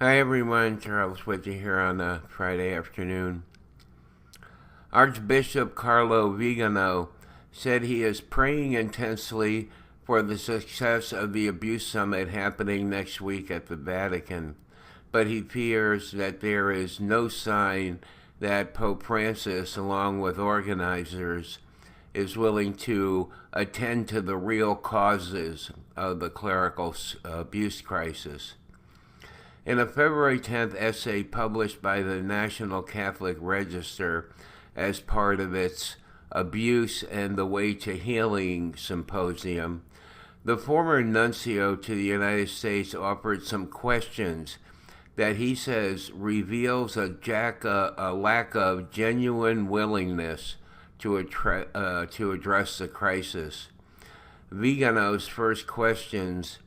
Hi everyone, Charles with you here on a Friday afternoon. Archbishop Carlo Viganò said he is praying intensely for the success of the Abuse Summit happening next week at the Vatican, but he fears that there is no sign that Pope Francis, along with organizers, is willing to attend to the real causes of the clerical abuse crisis. In a February 10th essay published by the National Catholic Register as part of its Abuse and the Way to Healing symposium, the former nuncio to the United States offered some questions that he says reveals a lack of genuine willingness to address the crisis. Viganò's first questions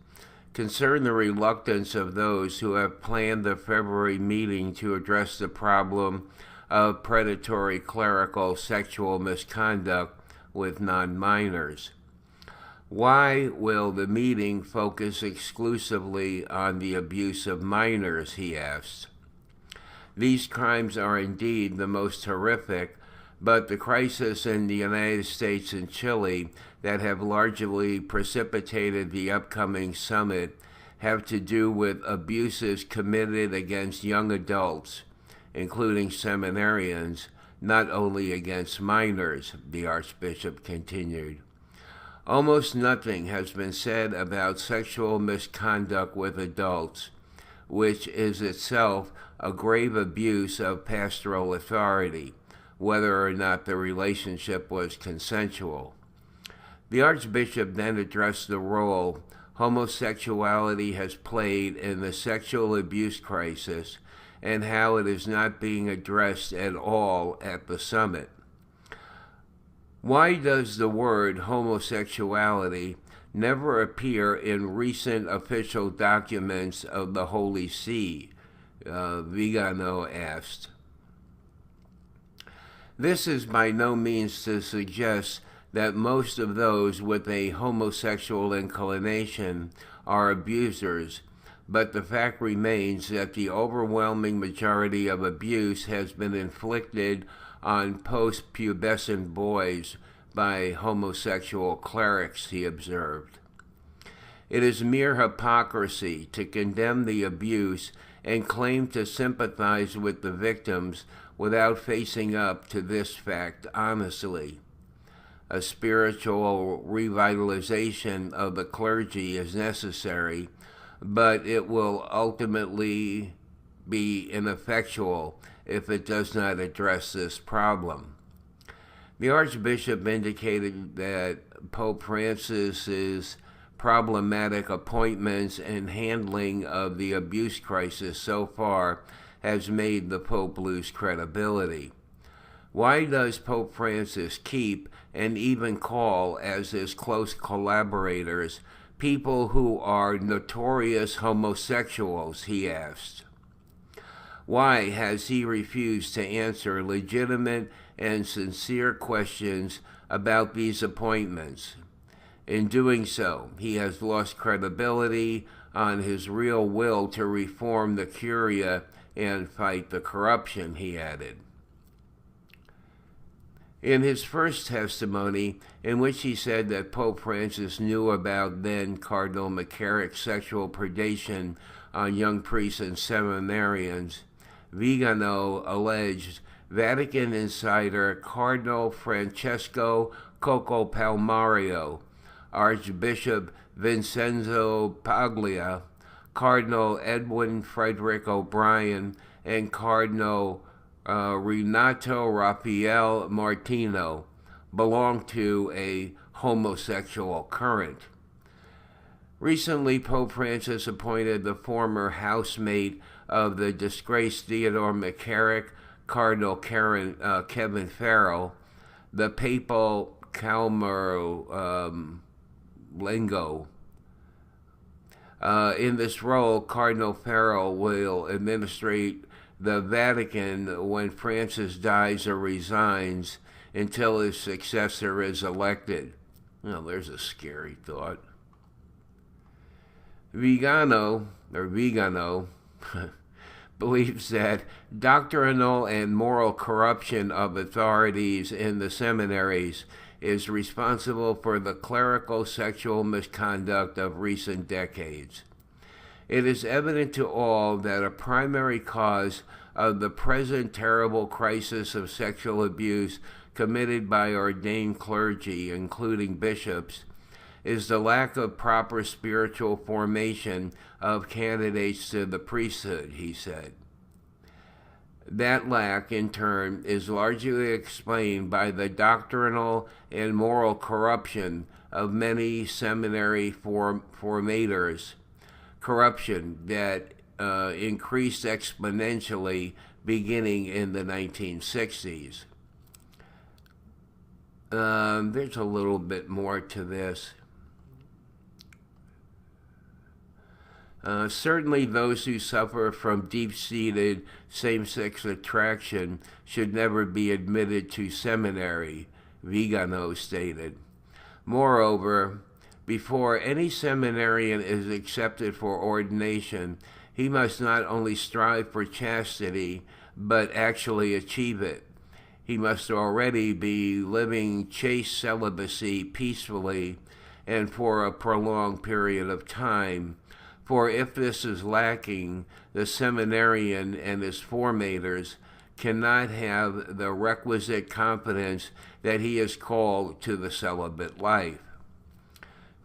concern the reluctance of those who have planned the February meeting to address the problem of predatory clerical sexual misconduct with non-minors. Why will the meeting focus exclusively on the abuse of minors, he asked. These crimes are indeed the most horrific, but the crisis in the United States and Chile that have largely precipitated the upcoming summit have to do with abuses committed against young adults, including seminarians, not only against minors, the Archbishop continued. Almost nothing has been said about sexual misconduct with adults, which is itself a grave abuse of pastoral authority, whether or not the relationship was consensual. The Archbishop then addressed the role homosexuality has played in the sexual abuse crisis and how it is not being addressed at all at the summit. Why does the word homosexuality never appear in recent official documents of the Holy See? Viganò asked. This is by no means to suggest that most of those with a homosexual inclination are abusers, but the fact remains that the overwhelming majority of abuse has been inflicted on post-pubescent boys by homosexual clerics, he observed. It is mere hypocrisy to condemn the abuse and claim to sympathize with the victims without facing up to this fact honestly. A spiritual revitalization of the clergy is necessary, but it will ultimately be ineffectual if it does not address this problem. The Archbishop indicated that Pope Francis's problematic appointments and handling of the abuse crisis so far has made the Pope lose credibility. Why does Pope Francis keep and even call as his close collaborators people who are notorious homosexuals, he asked. Why has he refused to answer legitimate and sincere questions about these appointments? In doing so, he has lost credibility on his real will to reform the Curia and fight the corruption, he added. In his first testimony, in which he said that Pope Francis knew about then Cardinal McCarrick's sexual predation on young priests and seminarians, Viganò alleged Vatican insider Cardinal Francesco Coco Palmario, Archbishop Vincenzo Paglia, Cardinal Edwin Frederick O'Brien, and Cardinal Renato Raphael Martino belong to a homosexual current. Recently, Pope Francis appointed the former housemate of the disgraced Theodore McCarrick, Cardinal Kevin Farrell, the papal Calmer Lengo. In this role, Cardinal Farrell will administrate the Vatican when Francis dies or resigns until his successor is elected. Well, there's a scary thought. Viganò believes that doctrinal and moral corruption of authorities in the seminaries is responsible for the clerical sexual misconduct of recent decades. It is evident to all that a primary cause of the present terrible crisis of sexual abuse committed by ordained clergy, including bishops, is the lack of proper spiritual formation of candidates to the priesthood, he said. That lack, in turn, is largely explained by the doctrinal and moral corruption of many seminary formators, corruption that increased exponentially beginning in the 1960s. There's a little bit more to this. Certainly those who suffer from deep-seated same-sex attraction should never be admitted to seminary, Viganò stated. Moreover, before any seminarian is accepted for ordination, he must not only strive for chastity, but actually achieve it. He must already be living chaste celibacy peacefully and for a prolonged period of time. For if this is lacking, the seminarian and his formators cannot have the requisite confidence that he is called to the celibate life.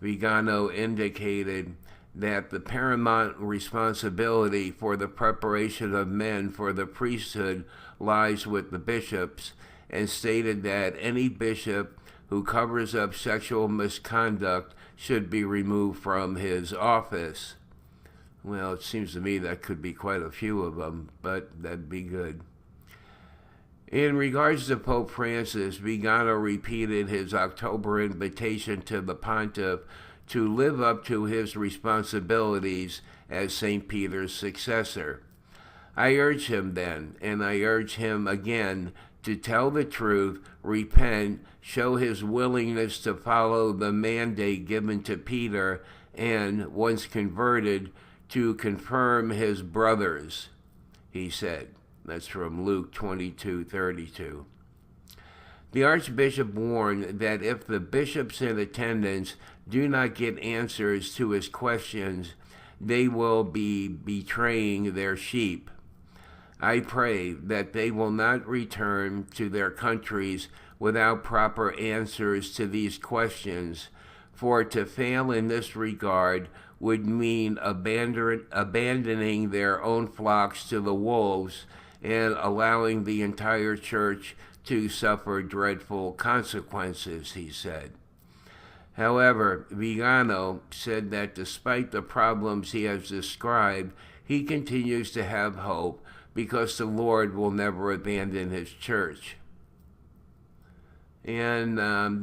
Viganò indicated that the paramount responsibility for the preparation of men for the priesthood lies with the bishops, and stated that any bishop who covers up sexual misconduct should be removed from his office. Well, it seems to me that could be quite a few of them, but that'd be good. In regards to Pope Francis, Viganò repeated his October invitation to the pontiff to live up to his responsibilities as St. Peter's successor. I urge him then, and I urge him again, to tell the truth, repent, show his willingness to follow the mandate given to Peter, and, once converted, to confirm his brothers, he said. That's from Luke 22:32. The Archbishop warned that if the bishops in attendance do not get answers to his questions, they will be betraying their sheep. I pray that they will not return to their countries without proper answers to these questions, for to fail in this regard would mean abandoning their own flocks to the wolves and allowing the entire church to suffer dreadful consequences, he said. However, Viganò said that despite the problems he has described, he continues to have hope because the Lord will never abandon his church. And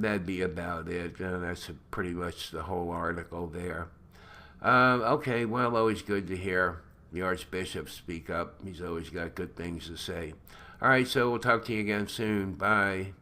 that'd be about it. That's pretty much the whole article there. Okay, well, always good to hear the Archbishop speak up. He's always got good things to say. All right, so we'll talk to you again soon. Bye.